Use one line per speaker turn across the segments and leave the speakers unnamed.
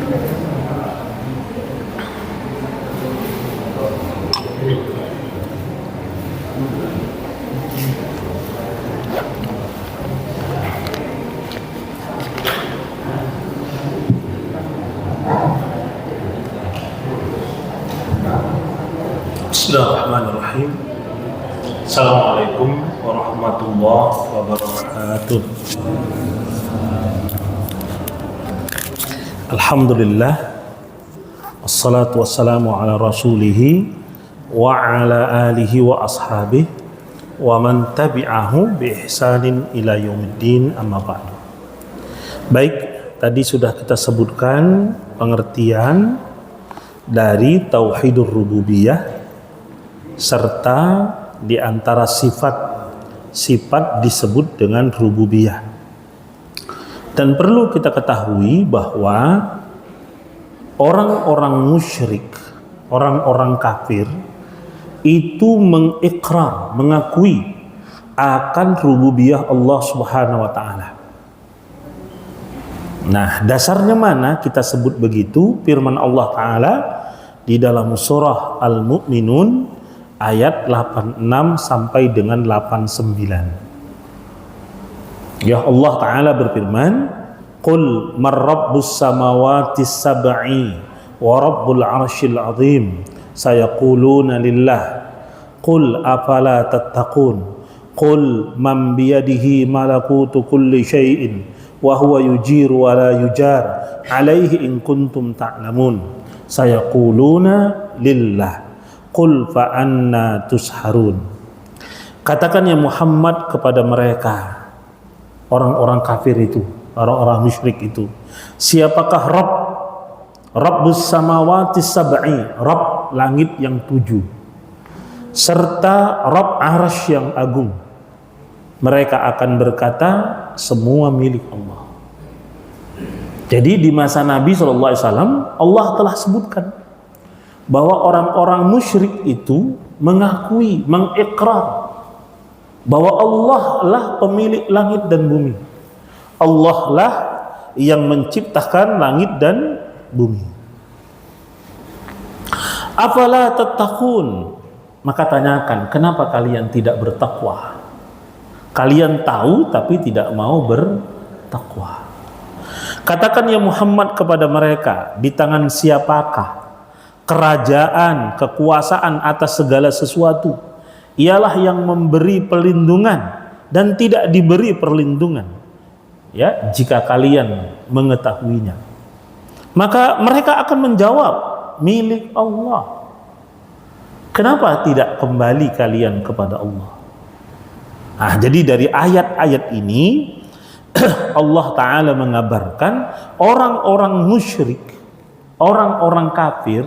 Bismillahirrahmanirrahim. Assalamualaikum warahmatullahi wabarakatuh. Alhamdulillah, wassalatu wassalamu ala rasulihi wa ala alihi wa ashabihi wa man tabi'ahu bi ihsanin ila yaumiddin, amma ba'du. Baik, tadi sudah kita sebutkan pengertian dari tauhidur rububiyah serta di antara sifat disebut dengan rububiyah. Dan perlu kita ketahui bahwa orang-orang musyrik, orang-orang kafir itu mengikrar, mengakui akan rububiyah Allah Subhanahu wa taala. Nah, dasarnya mana kita sebut begitu? Firman Allah taala di dalam surah Al-Mu'minun ayat 86 sampai dengan 89. Ya, Allah taala berfirman, "Qul man rabbus samawati sab'i wa rabbul 'arsyil 'azim, sayaquluna lillah, qul afala tattaqun, qul man biyadihi malakutu kulli syai'in wa huwa yujiru wa la yujar alaihi in kuntum ta'lamun, sayaquluna lillah, qul fa anna tusharun." Katakan ya Muhammad kepada mereka, orang-orang kafir itu, orang-orang musyrik itu, siapakah Rabbus samawati sab'i, Rabb langit yang 7, serta Rabb arsy yang agung? Mereka akan berkata, semua milik Allah. Jadi di masa Nabi SAW, Allah telah sebutkan bahwa orang-orang musyrik itu mengakui, mengikrar bahwa Allah lah pemilik langit dan bumi. Allah lah yang menciptakan langit dan bumi. Afala tattaqun? Maka tanyakan, kenapa kalian tidak bertakwa? Kalian tahu tapi tidak mau bertakwa. Katakan ya Muhammad kepada mereka, di tangan siapakah kerajaan, kekuasaan atas segala sesuatu? Ialah yang memberi perlindungan dan tidak diberi perlindungan. Ya, jika kalian mengetahuinya. Maka mereka akan menjawab, milik Allah. Kenapa tidak kembali kalian kepada Allah? Nah, jadi dari ayat-ayat ini Allah Ta'ala mengabarkan orang-orang musyrik, orang-orang kafir,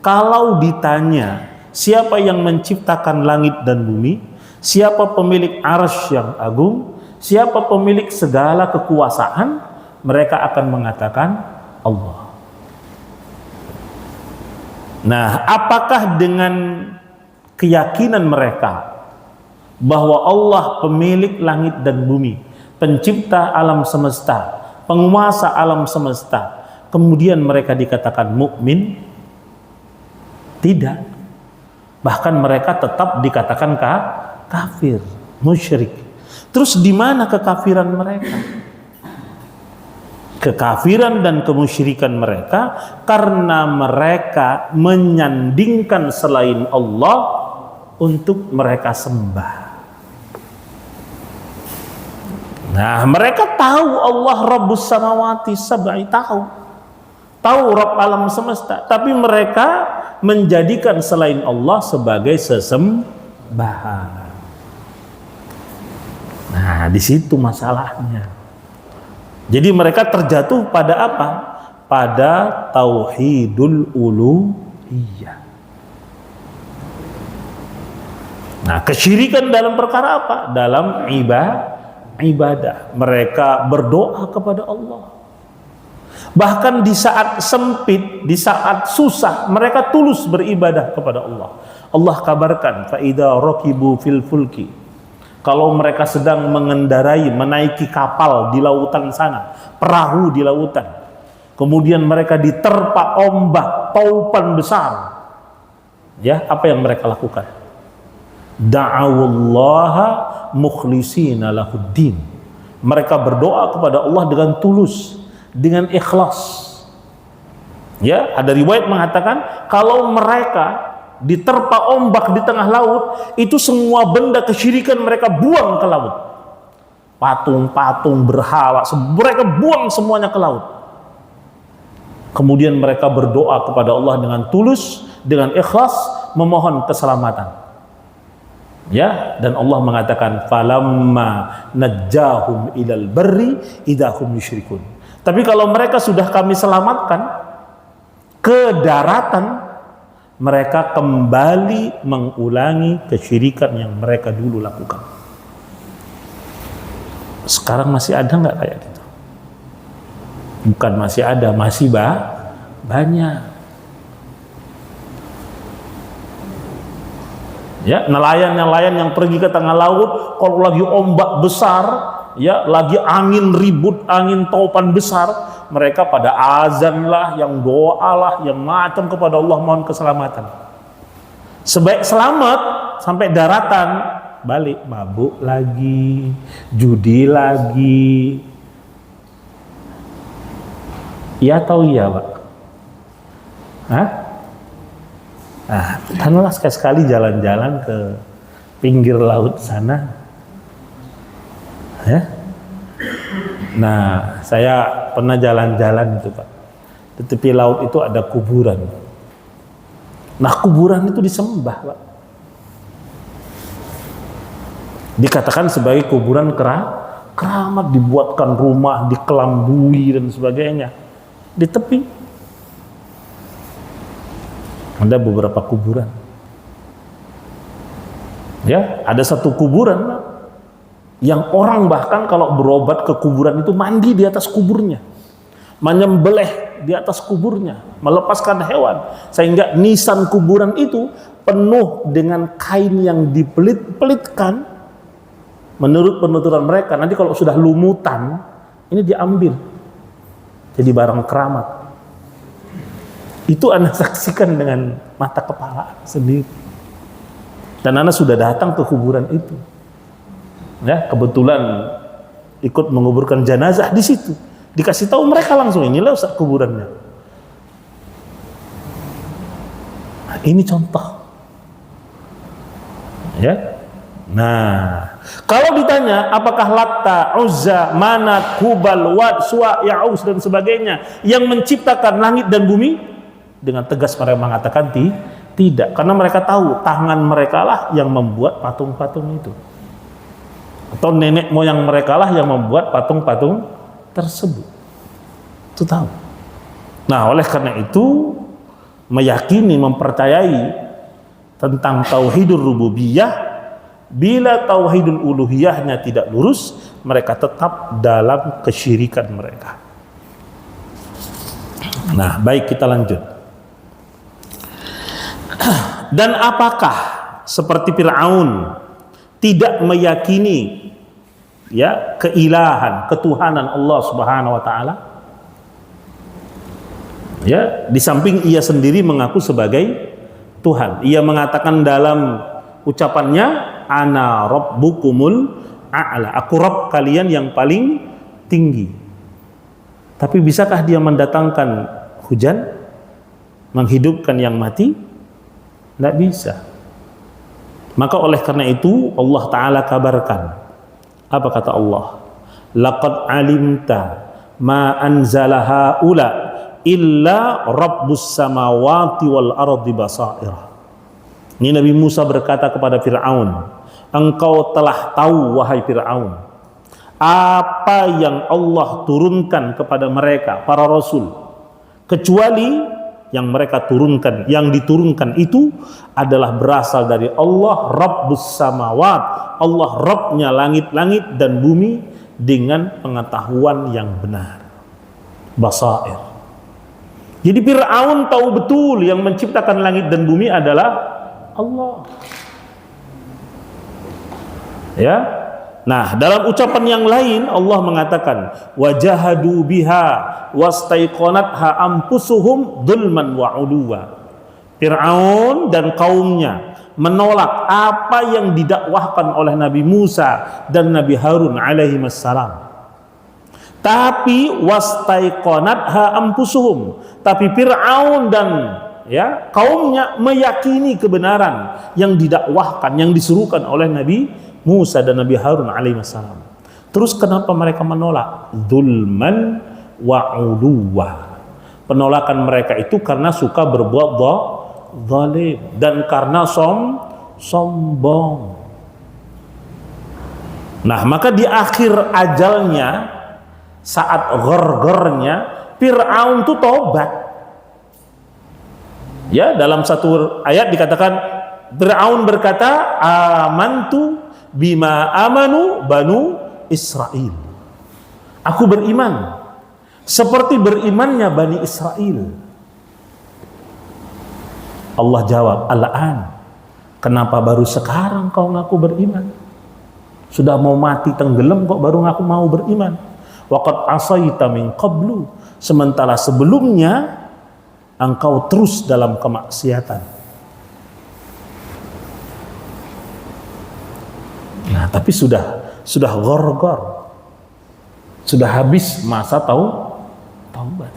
kalau ditanya siapa yang menciptakan langit dan bumi, siapa pemilik arsy yang agung, siapa pemilik segala kekuasaan, mereka akan mengatakan Allah. Nah, apakah dengan keyakinan mereka bahwa Allah pemilik langit dan bumi, pencipta alam semesta, penguasa alam semesta, kemudian mereka dikatakan mukmin? Tidak. Bahkan mereka tetap dikatakan kafir, musyrik. Terus di mana kekafiran mereka? Kekafiran dan kemusyrikan mereka karena mereka menyandingkan selain Allah untuk mereka sembah. Nah, mereka tahu Allah Rabbus samawati sab'i, tahu Rabb alam semesta, tapi mereka menjadikan selain Allah sebagai sesembahan. Nah, di situ masalahnya. Jadi mereka terjatuh pada apa? Pada tauhidul uluhiyah. Nah, kesyirikan dalam perkara apa? Dalam ibadah. Mereka berdoa kepada Allah. Bahkan di saat sempit, di saat susah, mereka tulus beribadah kepada Allah. Allah kabarkan, fa idza raqibu fil fulki, kalau mereka sedang mengendarai, menaiki kapal di lautan sana, perahu di lautan, kemudian mereka diterpa ombak taupan besar, ya, apa yang mereka lakukan? Da'awullaha mukhlisina lahuddin. Mereka berdoa kepada Allah dengan tulus, dengan ikhlas. Ya, ada riwayat mengatakan kalau mereka diterpa ombak di tengah laut, itu semua benda kesyirikan mereka buang ke laut. Patung-patung, berhala, mereka buang semuanya ke laut. Kemudian mereka berdoa kepada Allah dengan tulus, dengan ikhlas, memohon keselamatan. Ya, dan Allah mengatakan falamma najjahum ilal barri idahum yusyrikun. Tapi kalau mereka sudah kami selamatkan ke daratan, mereka kembali mengulangi kesyirikan yang mereka dulu lakukan. Sekarang masih ada nggak kayak gitu? Bukan masih ada, masih banyak. Ya, nelayan-nelayan yang pergi ke tengah laut, kalau lagi ombak besar, ya, lagi angin ribut, angin taupan besar, mereka pada azan lah, yang doa lah, yang macam kepada Allah mohon keselamatan. Sebaik selamat sampai daratan, balik mabuk lagi, judi lagi. Iya atau iya, Pak? Hah? Nah, tanahlah sekali-sekali jalan-jalan ke pinggir laut sana. Ya? Nah, saya pernah jalan-jalan itu, Pak. Di tepi laut itu ada kuburan. Nah, kuburan itu disembah, Pak. Dikatakan sebagai kuburan keramat, dibuatkan rumah, dikelambui dan sebagainya. Di tepi ada beberapa kuburan. Ya, ada satu kuburan, Pak, yang orang bahkan kalau berobat ke kuburan itu mandi di atas kuburnya, menyembelih di atas kuburnya, melepaskan hewan, sehingga nisan kuburan itu penuh dengan kain yang dipelit-pelitkan. Menurut penuturan mereka, nanti kalau sudah lumutan, ini diambil jadi barang keramat. Itu Anda saksikan dengan mata kepala sendiri. Dan Anda sudah datang ke kuburan itu. Ya, kebetulan ikut menguburkan jenazah di situ. Dikasih tahu mereka langsung, inilah Ustaz kuburannya. Nah, ini contoh. Ya. Nah, kalau ditanya apakah Latta, Uzza, Manat, Hubal, Wad, Suwa, Ya'us dan sebagainya yang menciptakan langit dan bumi, dengan tegas mereka mengatakan tidak, karena mereka tahu tangan mereka lah yang membuat patung-patung itu, atau nenek moyang mereka lah yang membuat patung-patung tersebut. Itu tahu. Nah, oleh karena itu meyakini, mempercayai tentang tauhidur rububiyah. Bila tauhidul uluhiyahnya tidak lurus, mereka tetap dalam kesyirikan mereka. Nah, baik, kita lanjut. Dan apakah seperti Fir'aun tidak meyakini, ya, keilahan, ketuhanan Allah Subhanahu wa taala? Ya, di samping ia sendiri mengaku sebagai Tuhan. Ia mengatakan dalam ucapannya, ana rabbukumul a'la, aku Rabb kalian yang paling tinggi. Tapi bisakah dia mendatangkan hujan, menghidupkan yang mati? Tidak bisa. Maka oleh karena itu Allah Ta'ala kabarkan, apa kata Allah? Laqad alimta ma anzala haula illa rabbus samawati wal ardi basairah. Ini Nabi Musa berkata kepada Fir'aun, engkau telah tahu wahai Fir'aun apa yang Allah turunkan kepada mereka para rasul, kecuali yang mereka turunkan, yang diturunkan itu adalah berasal dari Allah Rabbus Samawat, Allah Rabbnya langit-langit dan bumi dengan pengetahuan yang benar, basair. Jadi Fir'aun tahu betul yang menciptakan langit dan bumi adalah Allah. Ya. Nah, dalam ucapan yang lain Allah mengatakan wajahadu biha wastaiqanatha anfusuhum dzulman wa 'uluwa. Fir'aun dan kaumnya menolak apa yang didakwahkan oleh Nabi Musa dan Nabi Harun alaihi wassalam. Tapi wastaiqanatha anfusuhum, tapi Fir'aun dan kaumnya meyakini kebenaran yang didakwahkan, yang disuruhkan oleh Nabi Musa dan Nabi Harun alaihi wassalam. Terus kenapa mereka menolak? Dzulman wa 'uluwa. Penolakan mereka itu karena suka berbuat zalim dan karena sombong. Nah, maka di akhir ajalnya, saat ghar-gharnya, Fir'aun itu tobat. Ya, dalam satu ayat dikatakan Fir'aun berkata, amantu bima amanu banu Israel. Aku beriman seperti berimannya Bani Israel. Allah jawab, al-an, kenapa baru sekarang kau ngaku beriman? Sudah mau mati tenggelam kok baru ngaku mau beriman? Waqad asaita min qablu, sementara sebelumnya engkau terus dalam kemaksiatan. Nah, tapi sudah ghar-ghar, sudah habis masa taubat.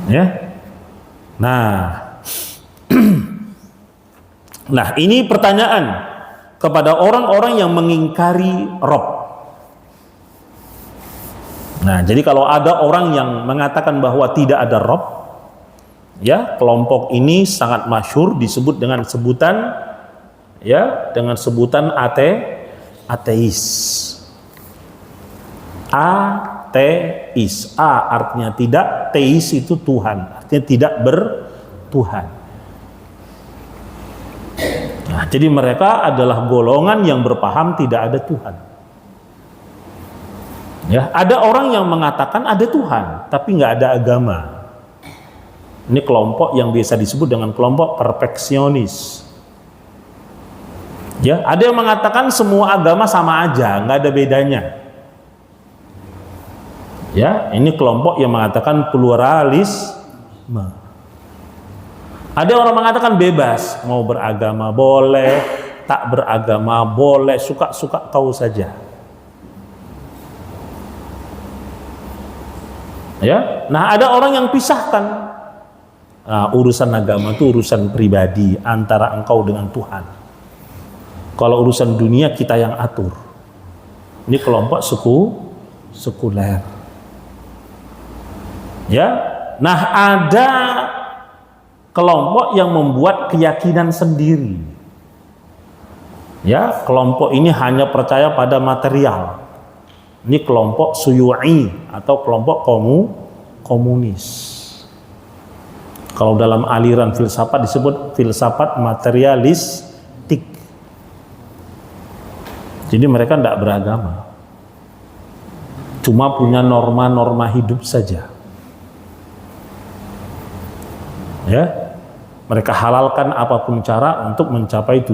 Ya. Nah, nah ini pertanyaan kepada orang-orang yang mengingkari Rabb. Nah, jadi kalau ada orang yang mengatakan bahwa tidak ada Rabb, ya, kelompok ini sangat masyhur disebut dengan sebutan ateis. Ateis. A artinya tidak, teis itu Tuhan, artinya tidak bertuhan. Nah, jadi mereka adalah golongan yang berpaham tidak ada Tuhan. Ya, ada orang yang mengatakan ada Tuhan, tapi nggak ada agama. Ini kelompok yang biasa disebut dengan kelompok perfeksionis. Ya, ada yang mengatakan semua agama sama aja, nggak ada bedanya. Ya, ini kelompok yang mengatakan pluralisme. Ada orang mengatakan bebas, mau beragama boleh, tak beragama boleh, suka-suka kau saja. Ya, nah ada orang yang pisahkan. Nah, urusan agama itu urusan pribadi antara engkau dengan Tuhan. Kalau urusan dunia kita yang atur. Ini kelompok sekuler. Ya, nah ada kelompok yang membuat keyakinan sendiri. Ya, kelompok ini hanya percaya pada material. Ini kelompok Syuu'i atau kelompok komunis. Kalau dalam aliran filsafat disebut filsafat materialistik. Jadi mereka tidak beragama, cuma punya norma-norma hidup saja. Ya, mereka halalkan apapun cara untuk mencapai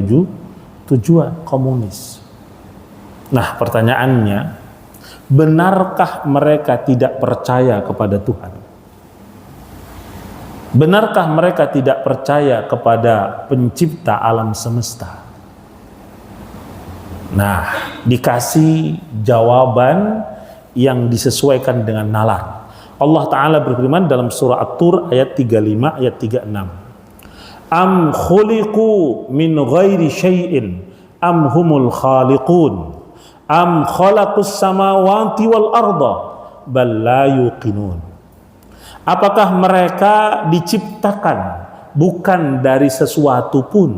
tujuan komunis. Nah, pertanyaannya, benarkah mereka tidak percaya kepada Tuhan? Benarkah mereka tidak percaya kepada pencipta alam semesta? Nah, dikasih jawaban yang disesuaikan dengan nalar. Allah Ta'ala berfirman dalam surah At-Tur ayat 35, ayat 36. Am khuliqu min ghairi syai'in am humul khaliqun am khalaqus samawati wal arda bal la yuqinun. Apakah mereka diciptakan bukan dari sesuatu pun,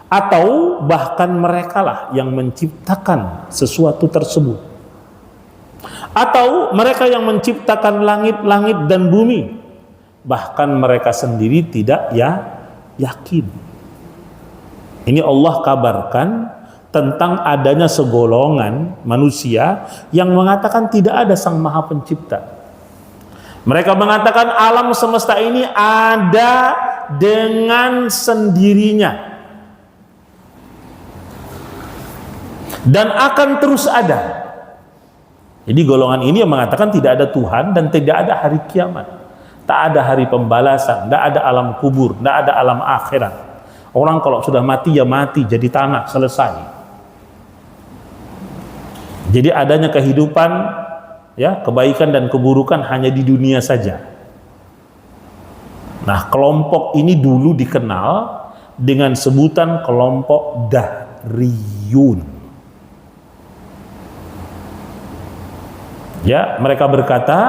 atau bahkan merekalah yang menciptakan sesuatu tersebut, atau mereka yang menciptakan langit-langit dan bumi, bahkan mereka sendiri tidak yakin. Ini Allah kabarkan tentang adanya segolongan manusia yang mengatakan tidak ada Sang Maha Pencipta. Mereka mengatakan alam semesta ini ada dengan sendirinya. dan akan terus ada. Jadi golongan ini yang mengatakan tidak ada Tuhan dan tidak ada hari kiamat, tak ada hari pembalasan, tidak ada alam kubur, tidak ada alam akhirat. Orang kalau sudah mati ya mati, jadi tanah, selesai. Jadi adanya kehidupan, ya, kebaikan dan keburukan hanya di dunia saja. Nah, kelompok ini dulu dikenal dengan sebutan kelompok Dahriyun. Ya, mereka berkata,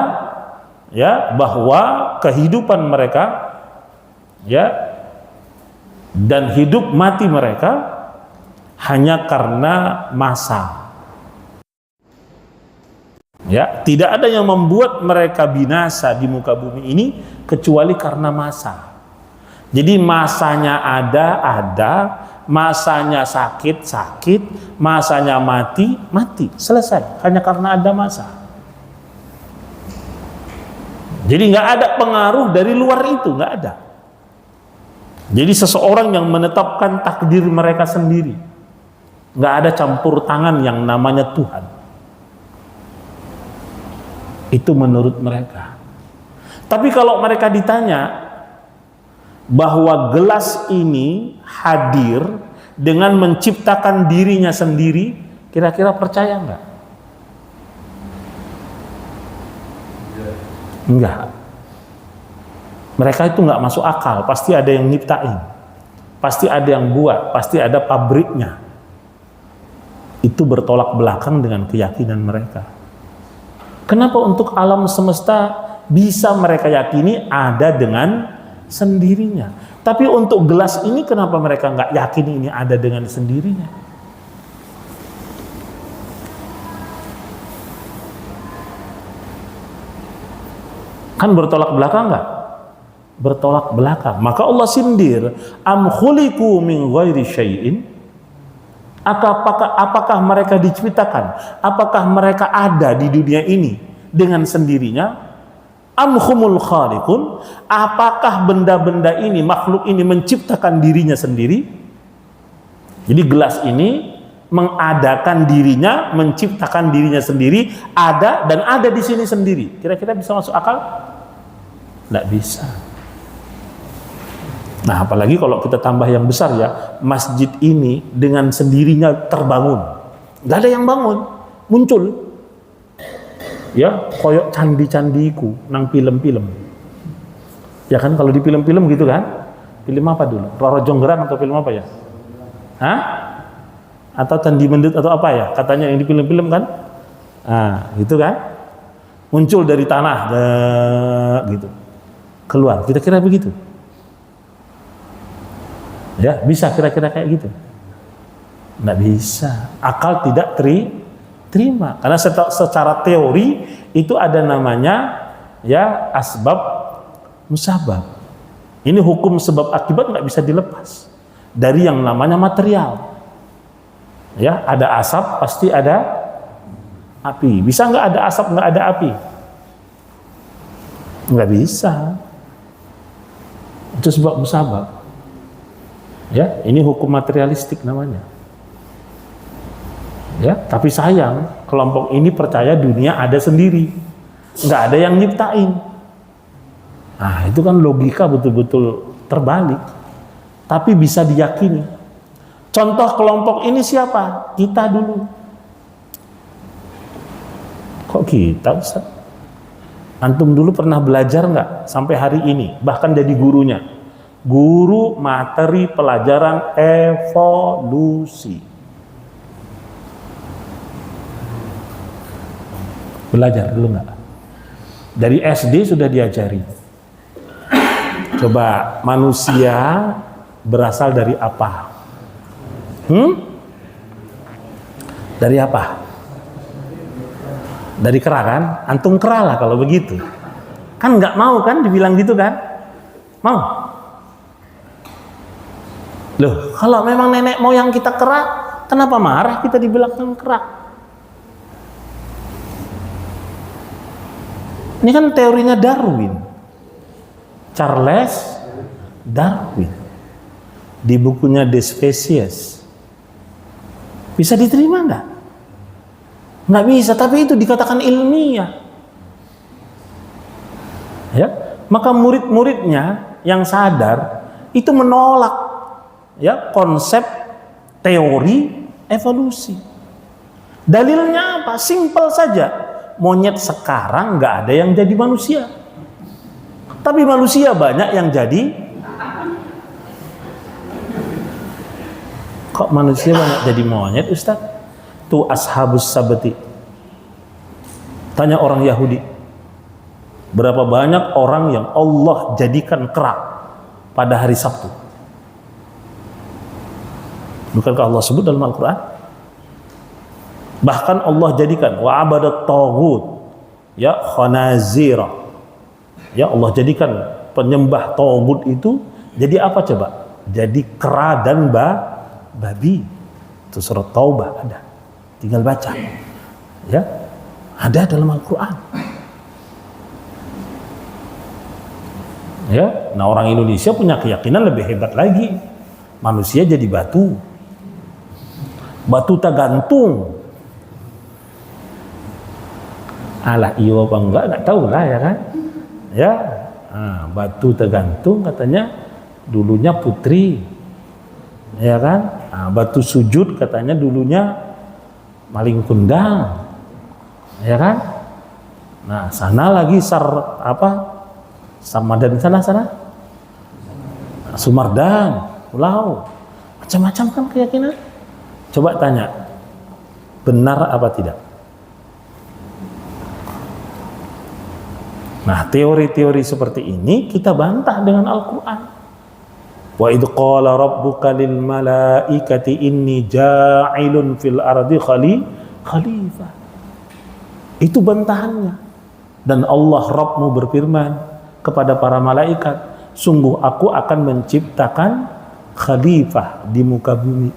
ya, bahwa kehidupan mereka, ya, dan hidup mati mereka hanya karena masa. Ya, tidak ada yang membuat mereka binasa di muka bumi ini kecuali karena masa. Jadi masanya ada, masanya sakit, masanya mati, selesai. Hanya karena ada masa. Jadi nggak ada pengaruh dari luar itu, nggak ada. Jadi seseorang yang menetapkan takdir mereka sendiri, nggak ada campur tangan yang namanya Tuhan. Itu menurut mereka. Tapi kalau mereka ditanya bahwa gelas ini hadir dengan menciptakan dirinya sendiri, kira-kira percaya nggak? Enggak. Mereka itu nggak masuk akal. Pasti ada yang nyiptain, pasti ada yang buat, pasti ada pabriknya. Itu bertolak belakang dengan keyakinan mereka. Kenapa untuk alam semesta bisa mereka yakini ada dengan sendirinya, tapi untuk gelas ini kenapa mereka nggak yakin ini ada dengan sendirinya? Kan bertolak belakang nggak? Bertolak belakang. Maka Allah sindir, am khuliqu min ghairi syai'in? Apakah mereka diciptakan? Apakah mereka ada di dunia ini dengan sendirinya? Am humul khaliqun? Apakah benda-benda ini, makhluk ini menciptakan dirinya sendiri? Jadi gelas ini mengadakan dirinya, menciptakan dirinya sendiri, ada dan ada di sini sendiri. Kira-kira bisa masuk akal? Nggak bisa. Nah, apalagi kalau kita tambah yang besar, ya, masjid ini dengan sendirinya terbangun, nggak ada yang bangun, muncul, ya, koyok candi-candiku nang film-film, ya kan, kalau di film-film gitu kan, film apa dulu, Roro Jonggrang atau film apa ya, hah? Atau Candi Mendut atau apa ya, katanya yang di film-film kan, nah, gitu kan, muncul dari tanah, gitu, keluar, kira-kira begitu. Ya, bisa kira-kira kayak gitu? Nggak bisa. Akal tidak terima. Karena secara teori itu ada namanya, ya, asbab musabab. Ini hukum sebab akibat nggak bisa dilepas dari yang namanya material. Ya, ada asap pasti ada api. Bisa nggak ada asap nggak ada api? Nggak bisa. Itu sebab musabab. Ya, ini hukum materialistik namanya. Ya, tapi sayang kelompok ini percaya dunia ada sendiri, nggak ada yang nyiptain. Nah, itu kan logika betul-betul terbalik, tapi bisa diyakini. Contoh kelompok ini siapa? Kita dulu. Kok kita, Ustaz? Antum dulu pernah belajar nggak sampai hari ini, bahkan jadi gurunya? Guru materi pelajaran evolusi. Belajar dulu nggak? Dari SD sudah diajari. Coba, manusia berasal dari apa? Dari apa? Dari kera kan? Antum kera lah kalau begitu. Kan nggak mau kan dibilang gitu kan? Mau? Loh, kalau memang nenek moyang kita kera, kenapa marah kita dibilang kera? Ini kan teorinya Darwin, Charles Darwin, di bukunya The Species. Bisa diterima enggak? Nggak bisa, tapi itu dikatakan ilmiah. Ya, maka murid-muridnya yang sadar itu menolak ya konsep teori evolusi. Dalilnya apa? Simpel saja. Monyet sekarang nggak ada yang jadi manusia, tapi manusia banyak yang jadi. Kok manusia banyak jadi monyet, Ustaz? Tuh ashabus sabti. Tanya orang Yahudi, berapa banyak orang yang Allah jadikan kera pada hari Sabtu? Bukankah Allah sebut dalam Al-Quran? Bahkan Allah jadikan wa abadat taghut ya khanazira. Ya, Allah jadikan penyembah taghut itu jadi apa coba? Jadi kera dan babi. Itu surat Taubah ada. Tinggal baca. Ya. Ada dalam Al-Qur'an. Ya, nah orang Indonesia punya keyakinan lebih hebat lagi. Manusia jadi batu. Batu tak gantung. Alah iya apa enggak tahu lah ya kan. Ya, nah, batu tergantung katanya dulunya putri. Ya kan? Nah, batu sujud katanya dulunya maling kundang. Ya kan? Nah, sana lagi Samadan sana. Sumardang, Pulau. Macam-macam kan keyakinan. Coba tanya. Benar apa tidak? Nah, teori-teori seperti ini kita bantah dengan Al-Qur'an. Wa idh qala rabbuka lil malaikati inni ja'ilun fil ardi khalifah. Itu bantahannya. Dan Allah Rabbmu berfirman kepada para malaikat, sungguh aku akan menciptakan khalifah di muka bumi.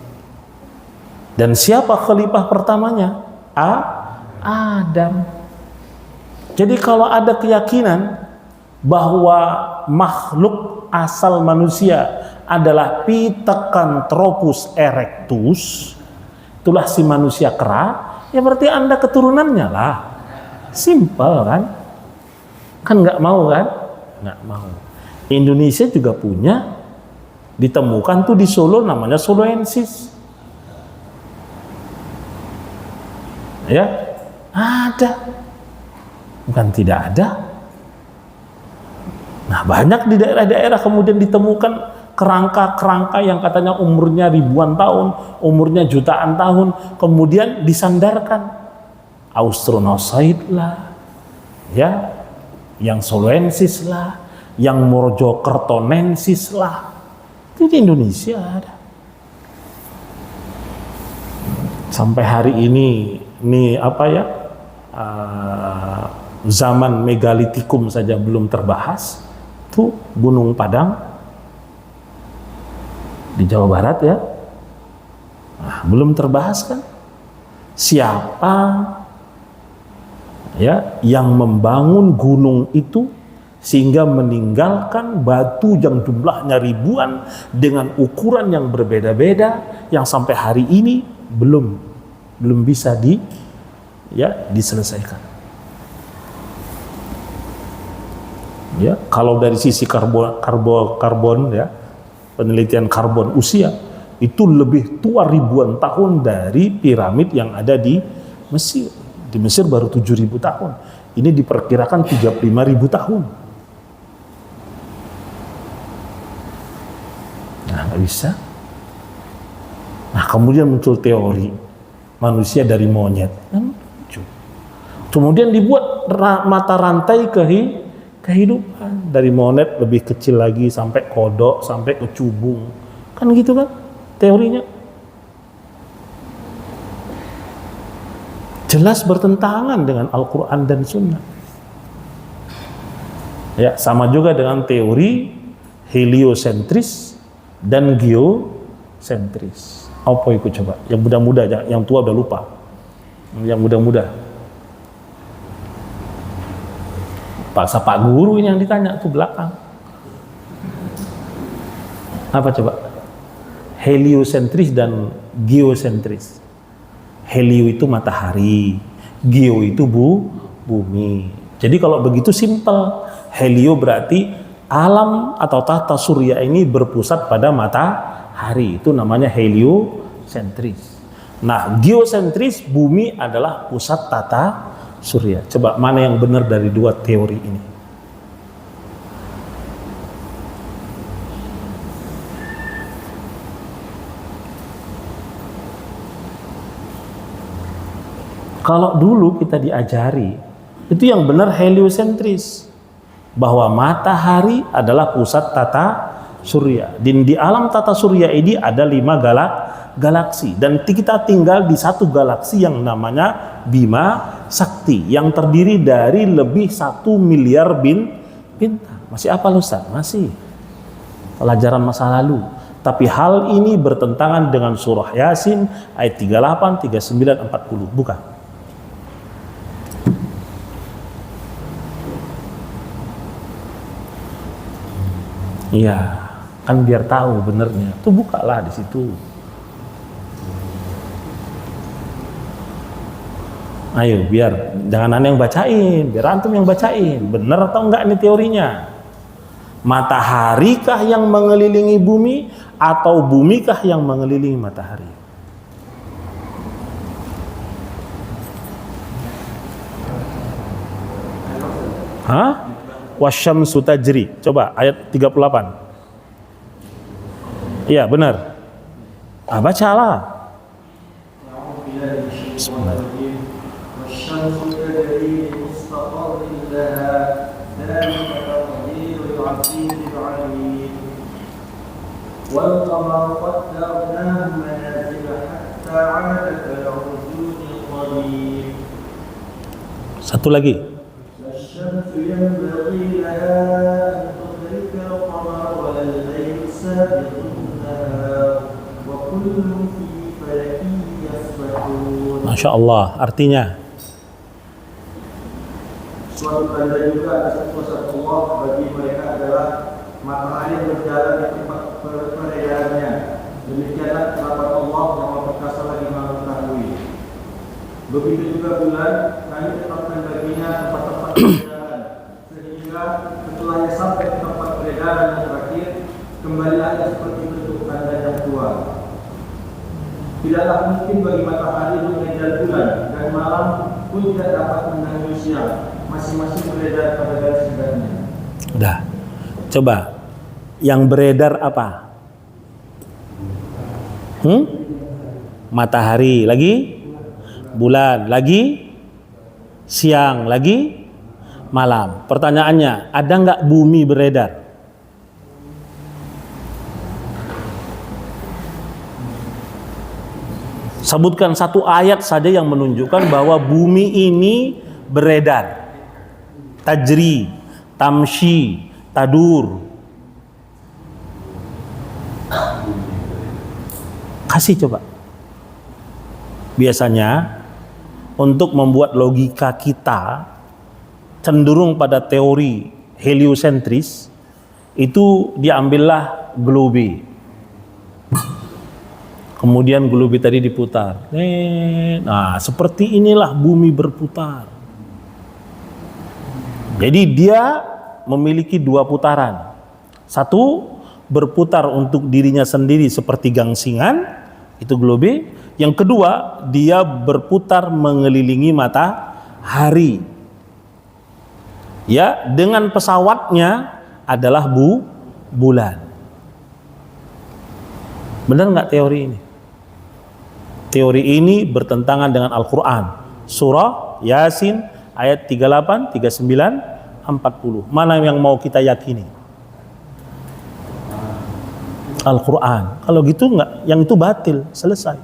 Dan siapa khalifah pertamanya? Adam. Jadi kalau ada keyakinan bahwa makhluk asal manusia adalah Pithecanthropus erectus, itulah si manusia kera, ya berarti Anda keturunannya lah. Simpel kan? Kan nggak mau kan? Nggak mau. Indonesia juga punya, ditemukan tuh di Solo, namanya Soloensis. Ya, ada. Bukan tidak ada. Nah, banyak di daerah-daerah kemudian ditemukan kerangka-kerangka yang katanya umurnya ribuan tahun, umurnya jutaan tahun, kemudian disandarkan Austronosaid lah, ya, yang Soloensis lah, yang Mojokertonensis lah. Itu di Indonesia ada. Sampai hari ini zaman megalitikum saja belum terbahas. Tuh Gunung Padang di Jawa Barat ya. Nah, belum terbahas kan? Siapa ya yang membangun gunung itu sehingga meninggalkan batu yang jumlahnya ribuan dengan ukuran yang berbeda-beda yang sampai hari ini belum bisa diselesaikan. Ya, kalau dari sisi karbon ya, penelitian karbon usia itu lebih tua ribuan tahun dari piramid yang ada di Mesir. Di Mesir baru 7.000 tahun. Ini diperkirakan 35.000 tahun. Nah, nggak bisa. Nah, kemudian muncul teori manusia dari monyet. Kemudian dibuat mata rantai kehidupan dari monyet lebih kecil lagi sampai kodok, sampai kecubung. Kan gitu kan teorinya. Jelas bertentangan dengan Al-Quran dan Sunnah. Ya, sama juga dengan teori heliosentris dan geosentris. Apa itu coba? Yang muda-muda, yang tua udah lupa. Yang muda-muda. Pak Guru ini yang ditanya tuh belakang. Apa coba? Heliosentris dan geosentris. helio itu matahari, geo itu bumi. Jadi kalau begitu simpel, helio berarti alam atau tata surya ini berpusat pada matahari, itu namanya heliosentris. Nah, geosentris, bumi adalah pusat tata surya. Coba mana yang benar dari dua teori ini? Kalau dulu kita diajari, itu yang benar heliosentris, bahwa matahari adalah pusat tata surya. Dan di alam tata surya ini ada 5 galaksi, dan kita tinggal di satu galaksi yang namanya Bima Sakti, yang terdiri dari lebih 1 miliar bintang. Masih apa Ustaz? Masih pelajaran masa lalu. Tapi hal ini bertentangan dengan surah Yasin ayat 38, 39, 40. Bukan. Iya, kan biar tahu benernya. Tuh bukalah di situ. Ayo, biar jangan aneh yang bacain, biar antum yang bacain. Bener atau enggak ini teorinya? Mataharikah yang mengelilingi bumi atau bumikah yang mengelilingi matahari? Hah? Wasyamsu tajri. Coba ayat 38. Iya, benar. Ah, bacalah. Bismillahirrahmanirrahim. Wasyamsu tajri mustaqarrin laha, dzalika taqdirul azizil alim. Wal qamara qaddarnahu manazila hatta 'ada kal-'urjunil qadim. Satu lagi. الشمس ينبغي لها أن تدرك القمر ولا الليل سابق النهار وكل في فلك يسبحون. Masya Allah, artinya suatu tanda juga atas kuasa Allah bagi mereka adalah matahari berjalan di tempat peredarannya. Demikianlah kerabat Allah yang Maha Perkasa lagi Maha Mengetahui. Begitu juga bulan, kami tetapkan baginya tempat-tempat peredaran, sehingga setelahnya sampai ke tempat peredaran yang terakhir, kembali lagi seperti bentuk tanda yang tua. Tidaklah mungkin bagi matahari mengejar bulan, dan malam pun tidak dapat mendahului siang, masing-masing beredar pada garis tegaknya. Udah, coba yang beredar apa? Matahari lagi, bulan lagi, siang lagi, malam. Pertanyaannya, ada nggak bumi beredar? Sebutkan satu ayat saja yang menunjukkan bahwa bumi ini beredar. Tajri, tamshi, tadur. Kasih coba. Biasanya untuk membuat logika kita cenderung pada teori heliosentris, itu diambillah globe. Kemudian globe tadi diputar. Nah, seperti inilah bumi berputar. Jadi dia memiliki 2 putaran. Satu berputar untuk dirinya sendiri seperti gangsingan, itu globe. Yang kedua, dia berputar mengelilingi matahari. Ya, dengan pesawatnya adalah bulan. Benar nggak teori ini? Teori ini bertentangan dengan Al-Quran. Surah Yasin ayat 38, 39, 40. Mana yang mau kita yakini? Al-Quran. Kalau gitu nggak, yang itu batil, selesai.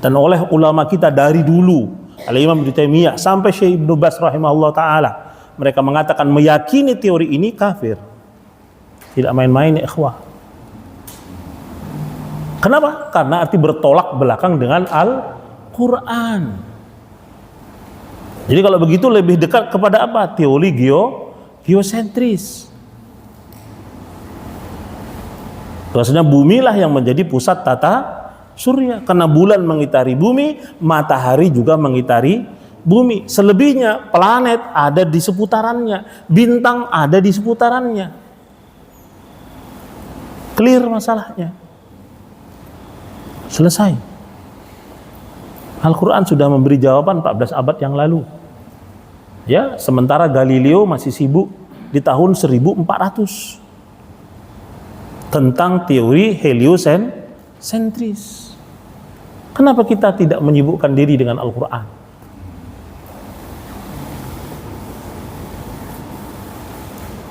Dan oleh ulama kita dari dulu, Al-Imam Ibnu Taimiyah sampai Syekh Ibnu Baz rahimahullah ta'ala, mereka mengatakan meyakini teori ini kafir. Tidak main-main ya ikhwah. Kenapa? Karena arti bertolak belakang dengan Al-Quran. Jadi kalau begitu lebih dekat kepada apa? Teori geosentris. Maksudnya bumilah yang menjadi pusat tata surya. Karena bulan mengitari bumi, matahari juga mengitari bumi. Selebihnya planet ada di seputarannya, bintang ada di seputarannya. Clear masalahnya. Selesai. Al-Quran sudah memberi jawaban 14 abad yang lalu. Ya, sementara Galileo masih sibuk di tahun 1400 tentang teori heliosentris. Kenapa kita tidak menyibukkan diri dengan Al-Quran?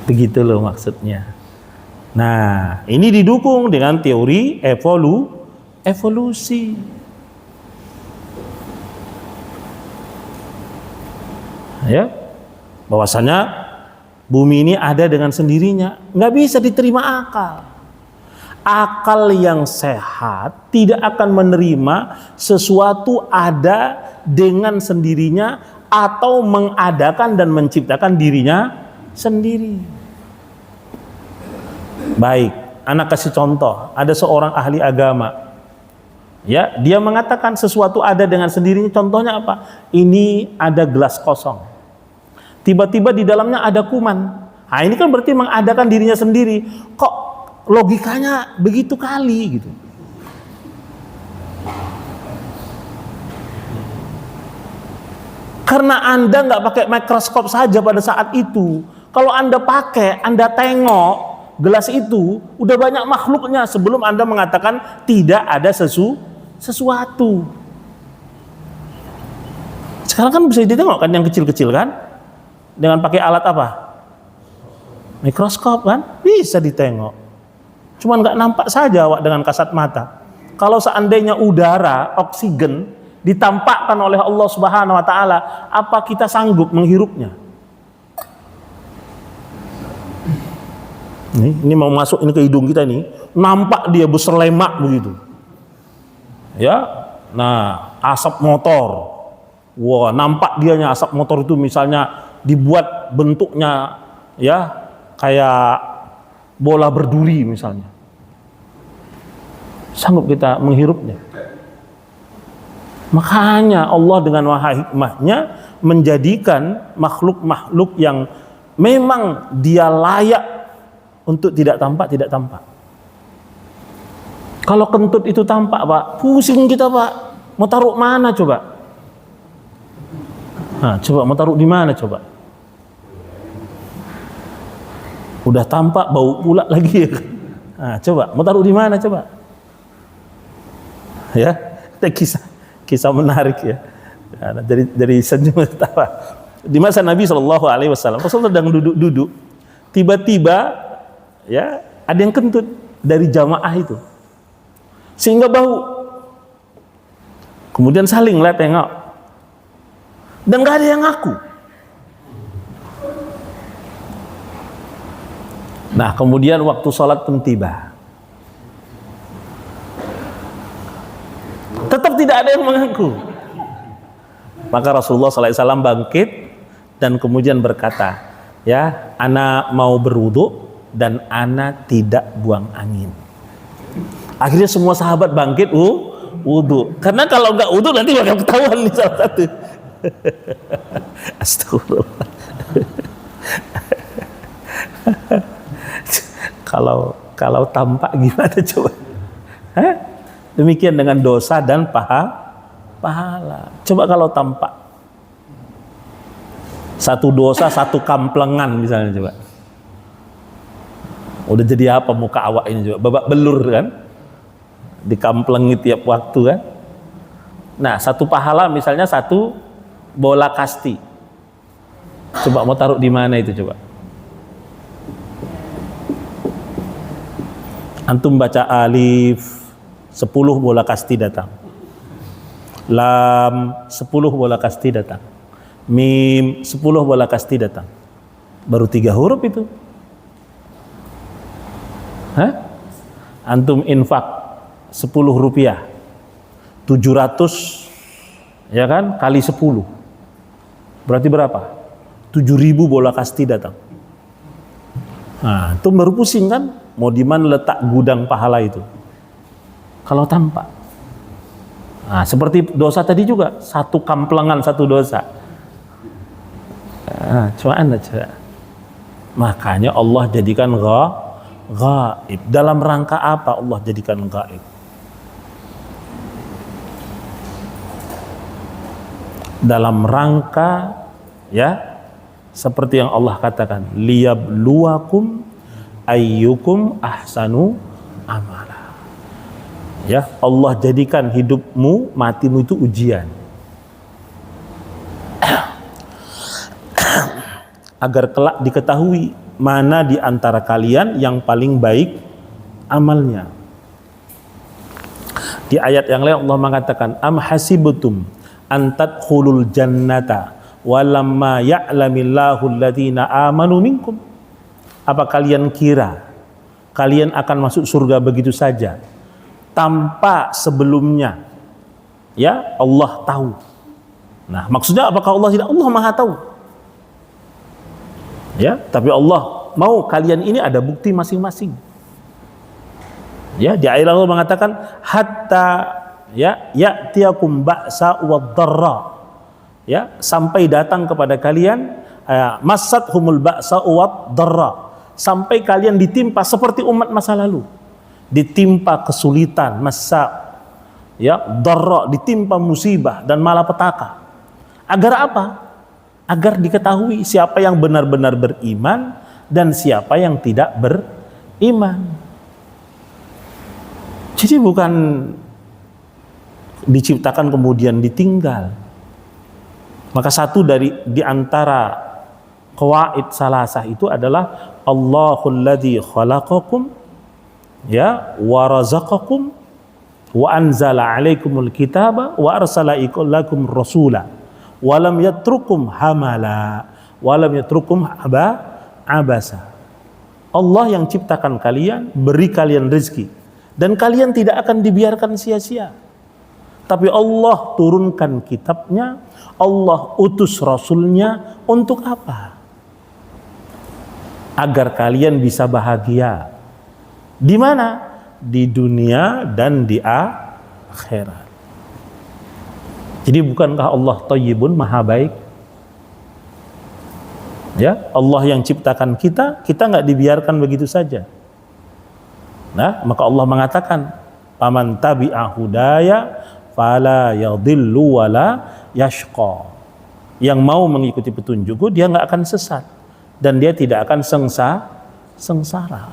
Begitu loh maksudnya. Nah, ini didukung dengan teori evolusi. Ya, bahwasanya bumi ini ada dengan sendirinya, nggak bisa diterima akal. Akal yang sehat tidak akan menerima sesuatu ada dengan sendirinya atau mengadakan dan menciptakan dirinya sendiri. Baik, anak kasih contoh. Ada seorang ahli agama, ya, dia mengatakan sesuatu ada dengan sendirinya. Contohnya apa? Ini ada gelas kosong. Tiba-tiba di dalamnya ada kuman. Nah, ini kan berarti mengadakan dirinya sendiri. Kok logikanya begitu kali gitu? Karena Anda nggak pakai mikroskop saja pada saat itu. Kalau Anda pakai, Anda tengok gelas itu, udah banyak makhluknya sebelum Anda mengatakan tidak ada sesuatu. Sekarang kan bisa ditengok kan yang kecil-kecil kan? Dengan pakai alat apa? Mikroskop kan? Bisa ditengok. Cuman nggak nampak saja awak dengan kasat mata. Kalau seandainya udara, oksigen ditampakkan oleh Allah Subhanahu wa taala, apa kita sanggup menghirupnya? Ini mau masuk ini ke hidung kita nih, nampak dia berserlemak begitu. Ya. Nah, asap motor. Wah, nampak dianya asap motor itu misalnya dibuat bentuknya ya kayak bola berduri misalnya. Sanggup kita menghirupnya? Makanya Allah dengan maha hikmahnya menjadikan makhluk-makhluk yang memang dia layak untuk tidak tampak. Kalau kentut itu tampak, Pak, pusing kita, Pak. Mau taruh mana coba? Nah, coba mau taruh di mana coba? Udah tampak bau pula lagi. Nah, coba mau taruh di mana coba? Ya, kisah menarik ya. Nah, dari senyum tertawa. Di masa Nabi SAW, Rasul sedang duduk, tiba-tiba ya ada yang kentut dari jamaah itu, sehingga bau. Kemudian saling lah tengok, dan nggak ada yang ngaku. Nah, kemudian waktu sholat pun tiba. Tetap tidak ada yang mengaku. Maka Rasulullah SAW bangkit dan kemudian berkata, ya, ana mau berwudu dan ana tidak buang angin. Akhirnya semua sahabat bangkit wudu. Karena kalau nggak wudu nanti bakal ketahuan nih salah satu. Astagfirullah. Kalau tampak gimana coba? Hah? Demikian dengan dosa dan pahala. Coba kalau tampak. Satu dosa, satu kamplengan misalnya coba. Udah jadi apa muka awak ini coba? Babak belur kan? Dikamplengi tiap waktu kan? Nah, satu pahala misalnya satu bola kasti. Coba mau taruh di mana itu coba? Antum baca alif, 10 bola kasti datang. Lam, 10 bola kasti datang. Mim, 10 bola kasti datang. Baru 3 huruf itu. Hah? Antum infak 10 rupiah, 700 ya kan, kali 10 berarti berapa? 7.000 bola kasti datang. Nah, itu baru pusing kan? Mau di mana letak gudang pahala itu? Kalau tampak. Nah, seperti dosa tadi juga, satu kamplengan satu dosa. Nah, cuman aja. Makanya Allah jadikan ghaib. Dalam rangka apa Allah jadikan ghaib? Dalam rangka, ya, seperti yang Allah katakan, liyabluwakum ayyukum ahsanu amala. Ya, Allah jadikan hidupmu, matimu itu ujian. Agar kelak diketahui mana di antara kalian yang paling baik amalnya. Di ayat yang lain Allah mengatakan, am hasibtum an tadkhulul jannata walamma ya'lamillahu alladhina amanu minkum. Apa kalian kira kalian akan masuk surga begitu saja tanpa sebelumnya, ya, Allah tahu. Nah, maksudnya apakah Allah tidak? Allah Maha tahu. Ya, tapi Allah mau kalian ini ada bukti masing-masing. Ya, di ayat Allah mengatakan hatta ya ya'tiyakum ba'sa wad-dharra. Ya, sampai datang kepada kalian massathumul ba'sa wad-dharra. Sampai kalian ditimpa seperti umat masa lalu. Ditimpa kesulitan, masa, ya, dharra, ditimpa musibah dan malapetaka. Agar apa? Agar diketahui siapa yang benar-benar beriman dan siapa yang tidak beriman. Jadi bukan diciptakan kemudian ditinggal. Maka satu di antara qawaid salasah itu adalah Allahul ladzi khalaqakum, ya, wa razaqakum wa anzala 'alaikumul kitaba wa arsala ilakum rasula wa lam yatrukum hamala wa lam yatrukum abasa. Allah yang ciptakan kalian, beri kalian rezeki, dan kalian tidak akan dibiarkan sia-sia. Tapi Allah turunkan kitabnya, Allah utus rasulnya untuk apa? Agar kalian bisa bahagia. Di mana? Di dunia dan di akhirat. Jadi bukankah Allah Thayyibun, Maha baik? Ya, Allah yang ciptakan kita nggak dibiarkan begitu saja. Nah, maka Allah mengatakan, "Faman tabi'a hudaya fala yadhillu wala yashqa." Yang mau mengikuti petunjukku, dia nggak akan sesat dan dia tidak akan sengsara.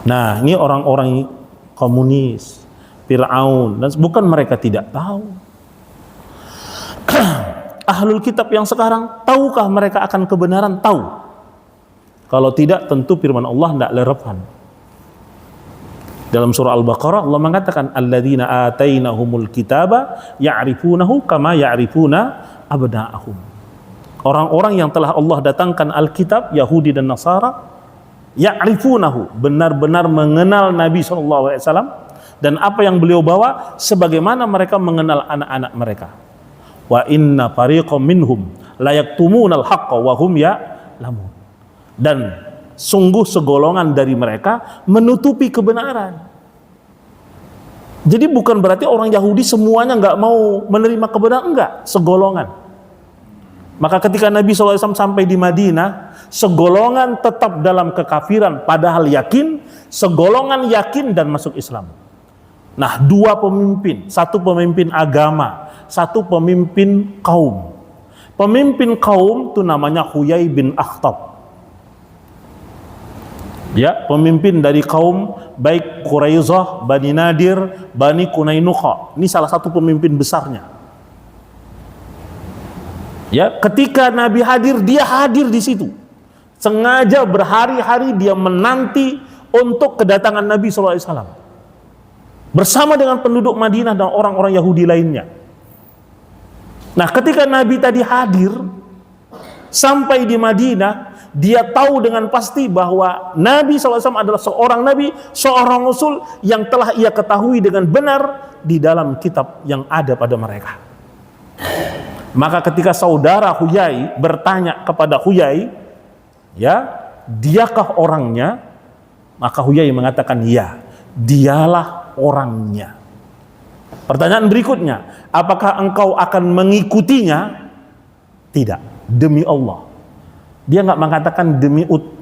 Nah, ini orang-orang komunis, Fir'aun, dan bukan mereka tidak tahu. Ahlul kitab yang sekarang, tahukah mereka akan kebenaran? Tahu. Kalau tidak, tentu firman Allah tidak relevan. Dalam surah Al-Baqarah Allah mengatakan, alladzina atainahumul kitaba ya'rifunahu kama ya'rifuna abna'ahum. Orang-orang yang telah Allah datangkan Alkitab, Yahudi dan Nasara, ya'rifunahu, benar-benar mengenal Nabi SAW dan apa yang beliau bawa sebagaimana mereka mengenal anak-anak mereka. Wa inna fariqam minhum la yaktumunal haqqa wa hum ya'lamun. Dan sungguh segolongan dari mereka menutupi kebenaran. Jadi bukan berarti orang Yahudi semuanya nggak mau menerima kebenaran, enggak, segolongan. Maka ketika Nabi SAW sampai di Madinah, segolongan tetap dalam kekafiran padahal yakin, segolongan yakin dan masuk Islam. Nah, dua pemimpin, satu pemimpin agama, satu pemimpin kaum. Pemimpin kaum itu namanya Huyai bin Akhtab. Ya, pemimpin dari kaum baik Quraisyah, Bani Nadir, Bani Qunainuqa. Ini salah satu pemimpin besarnya. Ya, ketika Nabi hadir, dia hadir di situ. Sengaja berhari-hari dia menanti untuk kedatangan Nabi SAW. Bersama dengan penduduk Madinah dan orang-orang Yahudi lainnya. Nah, ketika Nabi tadi hadir, sampai di Madinah, dia tahu dengan pasti bahwa Nabi SAW adalah seorang Nabi, seorang Rasul yang telah ia ketahui dengan benar di dalam kitab yang ada pada mereka. Maka ketika saudara Huyai bertanya kepada Huyai, ya, diakah orangnya? Maka Huyai mengatakan, ya, dialah orangnya. Pertanyaan berikutnya, apakah engkau akan mengikutinya? Tidak, demi Allah. Dia nggak mengatakan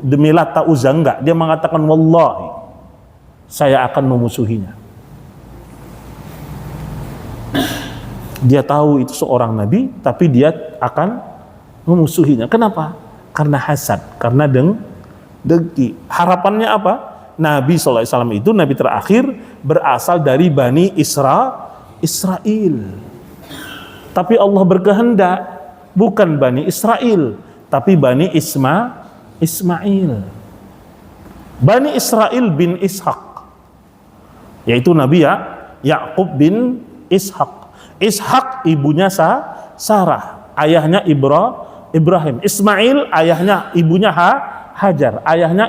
demi Lata Uzza, enggak. Dia mengatakan wallahi, saya akan memusuhinya. Dia tahu itu seorang nabi, tapi dia akan memusuhinya. Kenapa? Karena hasad, karena dengki. Harapannya apa? Nabi SAW itu nabi terakhir berasal dari Bani Israel. Tapi Allah berkehendak bukan Bani Israel, tapi Bani Ismail. Bani Israel bin Ishak, yaitu Nabi Ya'qub bin Ishak. Ishak ibunya Sarah, ayahnya Ibrahim. Ismail ayahnya, ibunya Hajar, ayahnya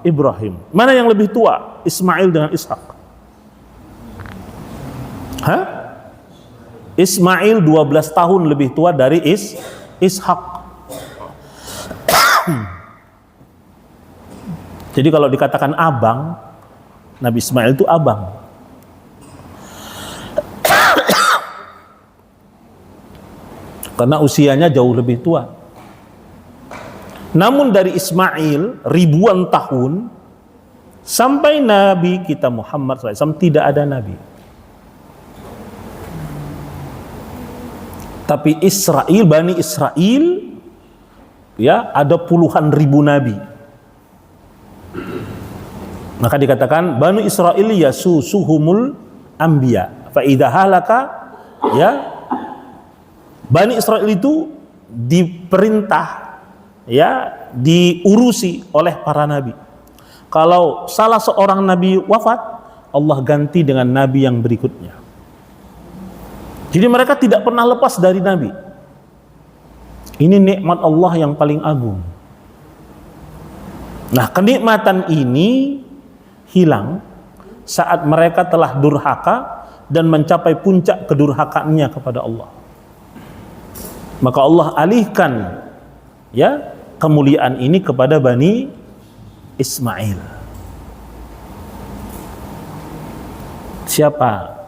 Ibrahim. Mana yang lebih tua, Ismail dengan Ishak? Ismail 12 tahun lebih tua dari Ishak. Jadi kalau dikatakan abang, Nabi Ismail itu abang. Karena usianya jauh lebih tua. Namun dari Ismail ribuan tahun sampai Nabi kita Muhammad SAW tidak ada Nabi. Tapi Israel, Bani Israel, ya, ada puluhan ribu Nabi. Maka dikatakan Bani Israel yasusuhumul anbiya fa idza halaka, ya, Bani Israel itu diperintah, ya, diurusi oleh para nabi. Kalau salah seorang nabi wafat, Allah ganti dengan nabi yang berikutnya. Jadi mereka tidak pernah lepas dari nabi. Ini nikmat Allah yang paling agung. Nah, kenikmatan ini hilang saat mereka telah durhaka dan mencapai puncak kedurhakaannya kepada Allah. Maka Allah alihkan, ya, kemuliaan ini kepada Bani Ismail. Siapa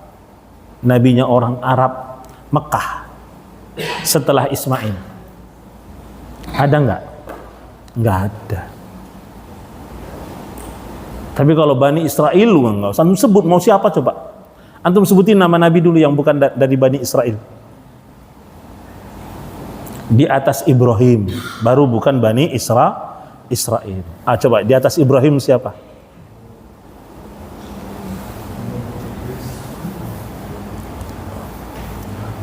nabinya orang Arab Mekah setelah Ismail? Ada nggak? Nggak ada. Tapi kalau Bani Israel, lu nggak usah sebut, mau siapa coba? Antum sebutin nama nabi dulu yang bukan dari Bani Israel. Di atas Ibrahim, baru bukan Bani Israel. Coba di atas Ibrahim siapa?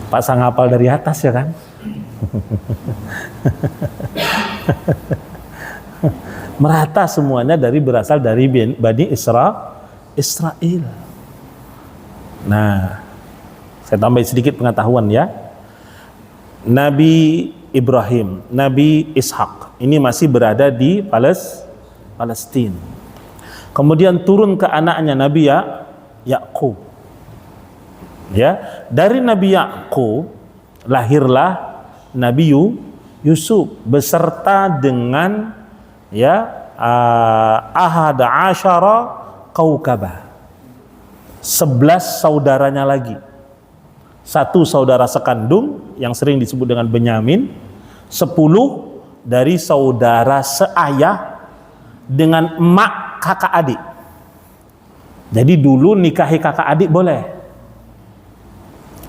Pasang hafal dari atas ya kan? Merata semuanya berasal dari Bani Israel. Nah, saya tambah sedikit pengetahuan ya. Nabi Ibrahim, Nabi Ishak ini masih berada di Palestina. Kemudian turun ke anaknya Nabi Ya'qub. Ya, dari Nabi Ya'qub lahirlah Nabi Yusuf beserta dengan, ya, ahada asyara kaukabah, 11 saudaranya lagi. Satu saudara sekandung yang sering disebut dengan Benyamin, 10 dari saudara seayah dengan emak kakak adik. Jadi dulu nikahi kakak adik boleh.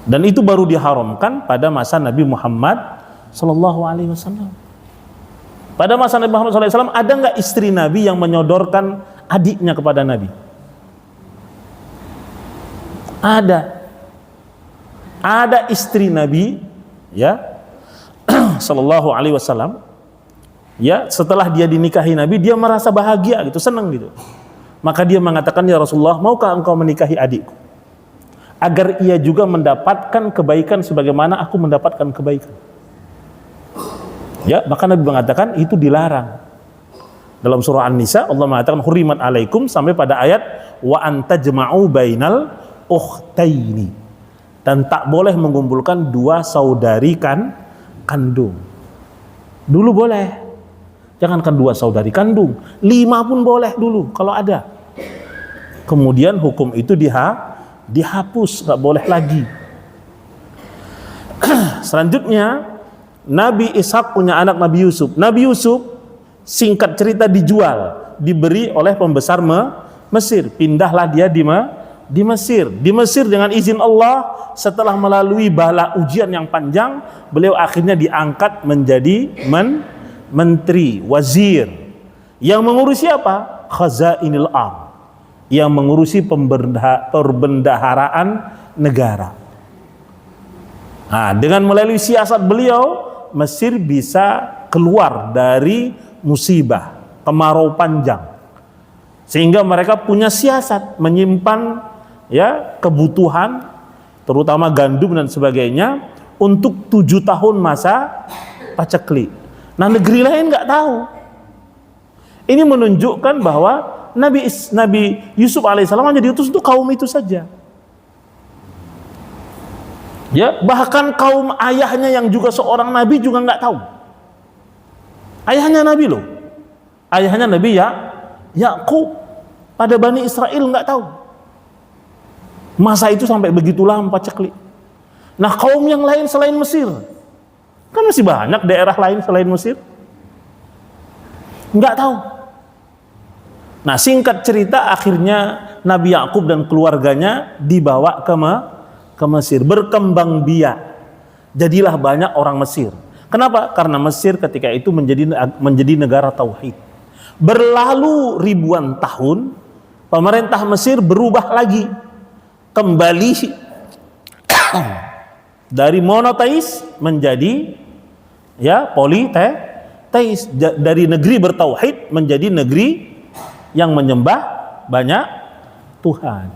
Dan itu baru diharamkan pada masa Nabi Muhammad SAW. Pada masa Nabi Muhammad SAW ada nggak istri Nabi yang menyodorkan adiknya kepada Nabi? Ada istri Nabi, ya, Sallallahu Alaihi Wasallam, ya, setelah dia dinikahi Nabi, dia merasa bahagia gitu, senang gitu. Maka dia mengatakan, ya Rasulullah, maukah engkau menikahi adikku, agar ia juga mendapatkan kebaikan sebagaimana aku mendapatkan kebaikan. Ya, maka Nabi mengatakan itu dilarang. Dalam surah An-Nisa Allah mengatakan hurimat alaikum sampai pada ayat wa antajma'u bainal ukhtaini, dan tak boleh mengumpulkan dua saudari kandung. Dulu boleh, jangankan dua saudari kandung, 5 pun boleh dulu kalau ada. Kemudian hukum itu dihapus, nggak boleh lagi. Selanjutnya Nabi Ishak punya anak Nabi Yusuf. Nabi Yusuf singkat cerita dijual, diberi oleh pembesar Mesir. Pindahlah dia di Mesir. Di Mesir dengan izin Allah, setelah melalui bala ujian yang panjang, beliau akhirnya diangkat menjadi menteri, wazir. Yang mengurusi apa? Khazainil Ardh, yang mengurusi perbendaharaan negara. Nah, dengan melalui siasat beliau, Mesir bisa keluar dari musibah kemarau panjang, sehingga mereka punya siasat menyimpan kebutuhan, terutama gandum dan sebagainya, untuk 7 tahun masa paceklik. Nah, negeri lain nggak tahu. Ini menunjukkan bahwa Nabi Yusuf alaihissalam hanya diutus untuk kaum itu saja. Ya, bahkan kaum ayahnya yang juga seorang nabi juga nggak tahu. Ayahnya nabi loh. Ayahnya Nabi Yakub pada Bani Israel nggak tahu. Masa itu sampai begitu lama paceklik. Nah, kaum yang lain selain Mesir, kan masih banyak daerah lain selain Mesir, nggak tahu. Nah, singkat cerita, akhirnya Nabi Yakub dan keluarganya dibawa ke Mesir, berkembang biak. Jadilah banyak orang Mesir. Kenapa? Karena Mesir ketika itu menjadi negara tauhid. Berlalu ribuan tahun, pemerintah Mesir berubah lagi, kembali dari monoteis menjadi politeis. Dari negeri bertauhid menjadi negeri yang menyembah banyak Tuhan.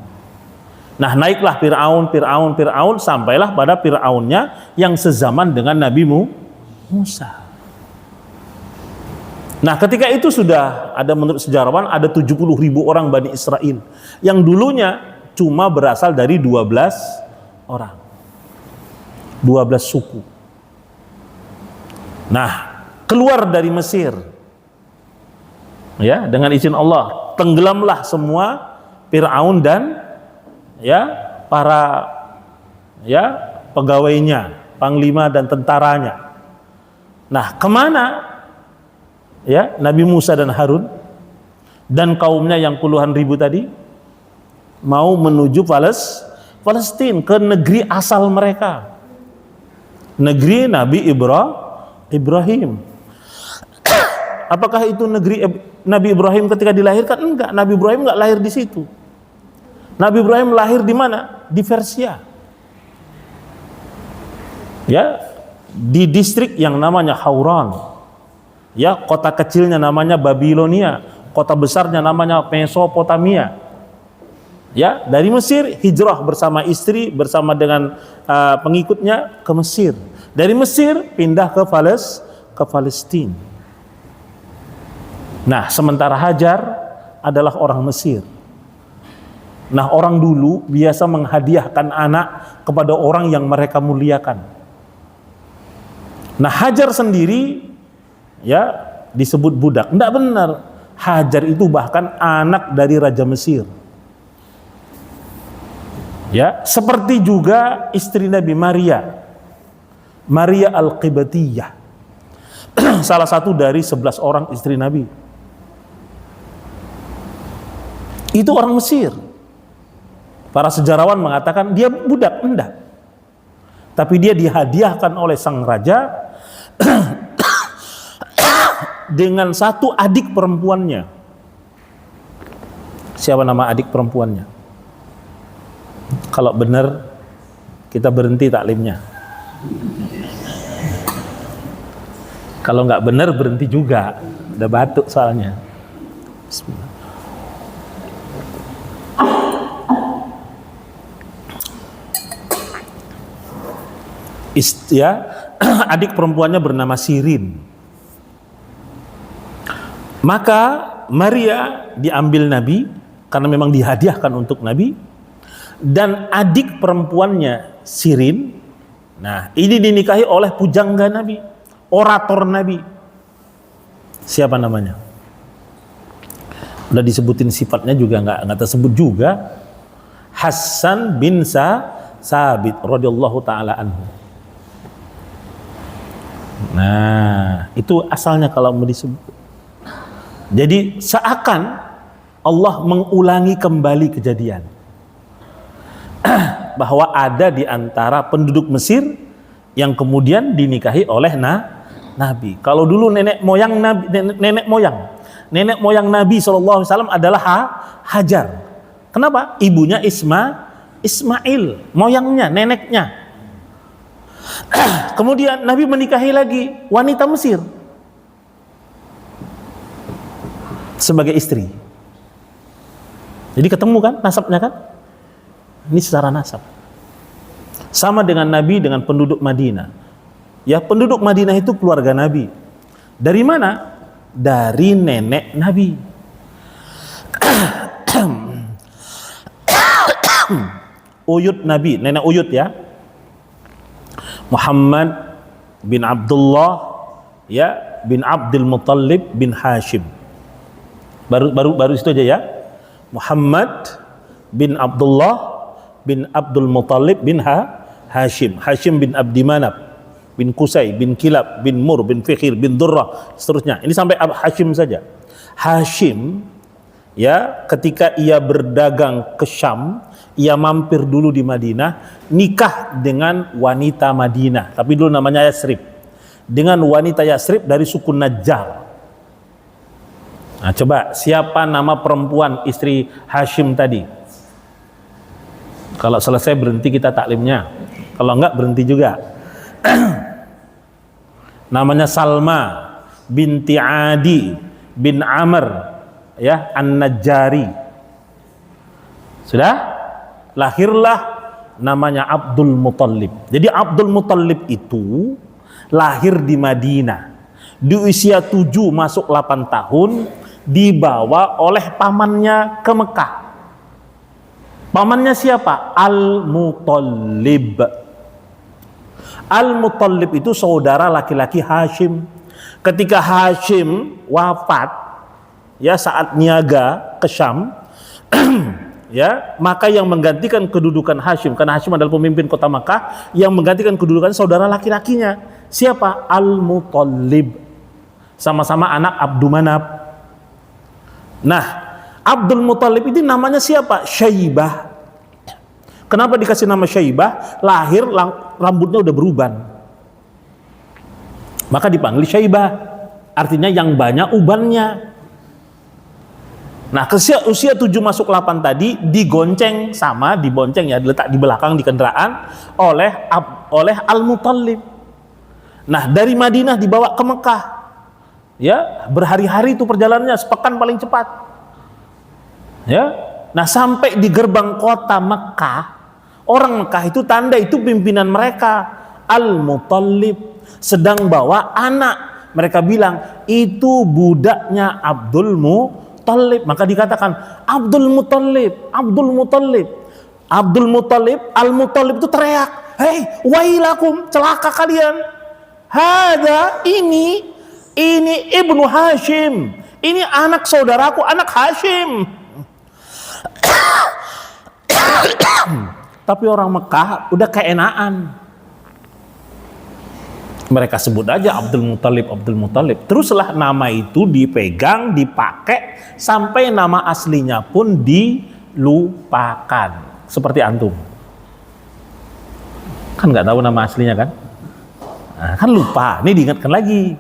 Nah, naiklah Fir'aun, sampailah pada Fir'aunnya yang sezaman dengan Nabi Musa. Nah, ketika itu sudah ada, menurut sejarawan, ada 70.000 orang Bani Israel yang dulunya cuma berasal dari 12 orang, 12 suku. Nah, keluar dari Mesir dengan izin Allah, tenggelamlah semua Fir'aun dan para pegawainya, panglima dan tentaranya. Nah, kemana Nabi Musa dan Harun dan kaumnya yang puluhan ribu tadi? Mau menuju Palestina, ke negeri asal mereka, negeri Nabi Ibrahim. Apakah itu negeri Nabi Ibrahim ketika dilahirkan? Enggak, Nabi Ibrahim enggak lahir di situ. Nabi Ibrahim lahir di mana? Di Persia. Di distrik yang namanya Hauran. Kota kecilnya namanya Babilonia, kota besarnya namanya Mesopotamia. Dari Mesir hijrah bersama istri, bersama dengan pengikutnya ke Mesir. Dari Mesir pindah ke Palestina. Nah, sementara Hajar adalah orang Mesir. Nah, orang dulu biasa menghadiahkan anak kepada orang yang mereka muliakan. Nah, Hajar sendiri disebut budak. Tidak benar. Hajar itu bahkan anak dari Raja Mesir. Seperti juga istri Nabi Maria Al-Qibtiyah. Salah satu dari 11 orang istri Nabi. Itu orang Mesir. Para sejarawan mengatakan dia budak, enggak. Tapi dia dihadiahkan oleh sang raja dengan satu adik perempuannya. Siapa nama adik perempuannya? Kalau benar kita berhenti taklimnya. Kalau nggak benar berhenti juga. Udah batuk soalnya. Bismillah. Adik perempuannya bernama Sirin. Maka Maria diambil Nabi karena memang dihadiahkan untuk Nabi, dan adik perempuannya Sirin, nah ini dinikahi oleh pujangga Nabi, orator Nabi. Siapa namanya? Udah disebutin sifatnya juga nggak tersebut juga. Hasan bin Sabit radhiyallahu taala anhu. Nah, itu asalnya kalau mau disebut. Jadi seakan Allah mengulangi kembali kejadian bahwa ada di antara penduduk Mesir yang kemudian dinikahi oleh Nabi. Kalau dulu nenek moyang Nabi SAW adalah Hajar. Kenapa? Ibunya Ismail, moyangnya, neneknya. Kemudian Nabi menikahi lagi wanita Mesir sebagai istri. Jadi ketemu kan nasabnya kan? Ini secara nasab. Sama dengan Nabi dengan penduduk Madinah. Ya, penduduk Madinah itu keluarga Nabi. Dari mana? Dari nenek Nabi. Uyut Nabi, nenek Uyut ya. Muhammad bin Abdullah ya bin Abdul Muttalib bin Hashim. Baru itu aja ya. Muhammad bin Abdullah bin Abdul Muttalib bin Hashim. Hashim bin Abdi Manaf bin Qusay bin Kilab bin Mur bin Fikhir bin Durrah, seterusnya. Ini sampai Hashim saja. Hashim ya, ketika ia berdagang ke Syam, ia mampir dulu di Madinah, nikah dengan wanita Madinah, tapi dulu namanya Yasrib, dengan wanita Yasrib dari suku Najjar. Nah, coba siapa nama perempuan istri Hashim tadi? Kalau selesai berhenti kita taklimnya, kalau enggak berhenti juga. Namanya Salma binti Adi bin Amr ya An-Najjari. Sudah? Lahirlah namanya Abdul Muttalib. Jadi Abdul Muttalib itu lahir di Madinah. Di usia 7 masuk 8 tahun dibawa oleh pamannya ke Mekah. Pamannya siapa? Al-Muttalib. Al-Muttalib itu saudara laki-laki Hashim. Ketika Hashim wafat ya saat niaga ke Syam ya, maka yang menggantikan kedudukan Hashim, karena Hashim adalah pemimpin kota Makkah, yang menggantikan kedudukan saudara laki-lakinya siapa? Al-Muttalib, sama-sama anak Abdu Manaf. Nah, Abdul Muttalib ini namanya siapa? Syaibah. Kenapa dikasih nama Syaibah? Lahir rambutnya udah beruban, maka dipanggil Syaibah, artinya yang banyak ubannya. Nah, usia 7 masuk 8 tadi dibonceng ya, diletak di belakang di kendaraan oleh Al-Muttalib. Nah, dari Madinah dibawa ke Mekah. Ya, berhari-hari itu perjalanannya, sepekan paling cepat. Ya. Nah, sampai di gerbang kota Mekah, orang Mekah itu tanda itu pimpinan mereka Al-Muttalib sedang bawa anak. Mereka bilang itu budaknya Abdul Muttalib. Maka dikatakan Abdul Muttalib, Abdul Muttalib, Abdul Muttalib. Al-Muttalib itu teriak, hei wailakum, celaka kalian. Hada ini ibnu Hashim, ini anak saudaraku, anak Hashim. Tapi orang Mekah udah keenaan, mereka sebut aja Abdul Muttalib, Abdul Muttalib. Teruslah nama itu dipegang, dipakai sampai nama aslinya pun dilupakan. Seperti antum, kan nggak tahu nama aslinya kan? Nah, kan lupa, ini diingatkan lagi.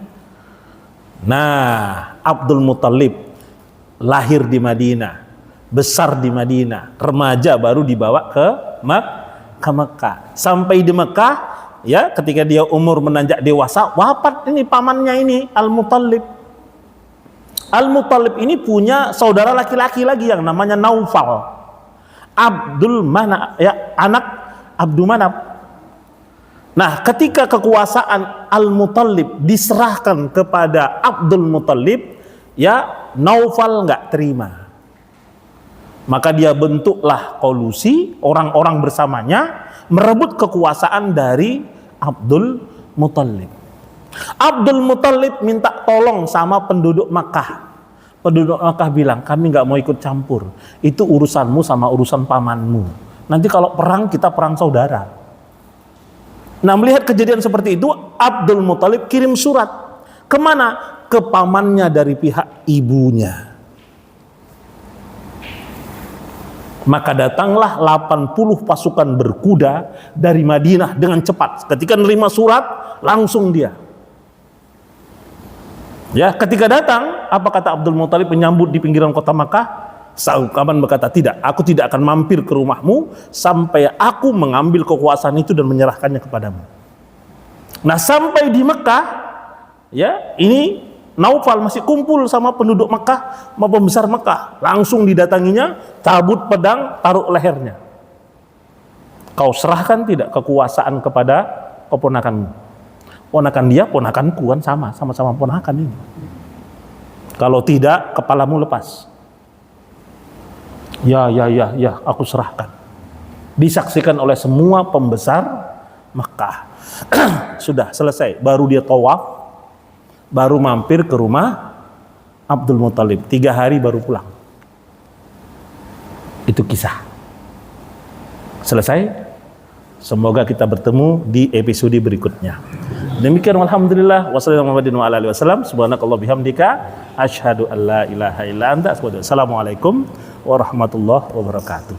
Nah, Abdul Muttalib lahir di Madinah, besar di Madinah, remaja baru dibawa ke Mekah. Sampai di Mekah, ya, ketika dia umur menanjak dewasa, wafat ini pamannya ini Al-Muttalib. Al-Muttalib ini punya saudara laki-laki lagi yang namanya Naufal. Abdul Manaf, ya, anak Abdu Manaf. Nah, ketika kekuasaan Al-Muttalib diserahkan kepada Abdul Muttalib, ya, Naufal nggak terima. Maka dia bentuklah kolusi, orang-orang bersamanya merebut kekuasaan dari Abdul Muttalib. Abdul Muttalib minta tolong sama penduduk Makkah. Penduduk Makkah bilang, kami nggak mau ikut campur. Itu urusanmu sama urusan pamanmu. Nanti kalau perang, kita perang saudara. Nah, melihat kejadian seperti itu, Abdul Muthalib kirim surat. Kemana? Ke pamannya dari pihak ibunya. Maka datanglah 80 pasukan berkuda dari Madinah dengan cepat. Ketika menerima surat, langsung dia. Ya, ketika datang, apa kata Abdul Muthalib menyambut di pinggiran kota Makkah? Saukaman berkata, tidak, aku tidak akan mampir ke rumahmu sampai aku mengambil kekuasaan itu dan menyerahkannya kepadamu. Nah, sampai di Mekah, ya, ini Naufal masih kumpul sama penduduk Mekah, sama pembesar Mekah. Langsung didatanginya, cabut pedang, taruh lehernya. Kau serahkan tidak kekuasaan kepada keponakanmu? Ponakan dia, ponakanku, kan sama-sama ponakan ini. Kalau tidak, kepalamu lepas. Ya, aku serahkan. Disaksikan oleh semua pembesar Mekah. Sudah selesai, baru dia tawaf, baru mampir ke rumah Abdul Muthalib. 3 hari baru pulang. Itu kisah. Selesai. Semoga kita bertemu di episode berikutnya. Demikian, walhamdulillah, wassalamualaikum bihamdika asyhadu an la ilaha illa anta astaghfiruka. Assalamualaikum warahmatullahi wabarakatuh.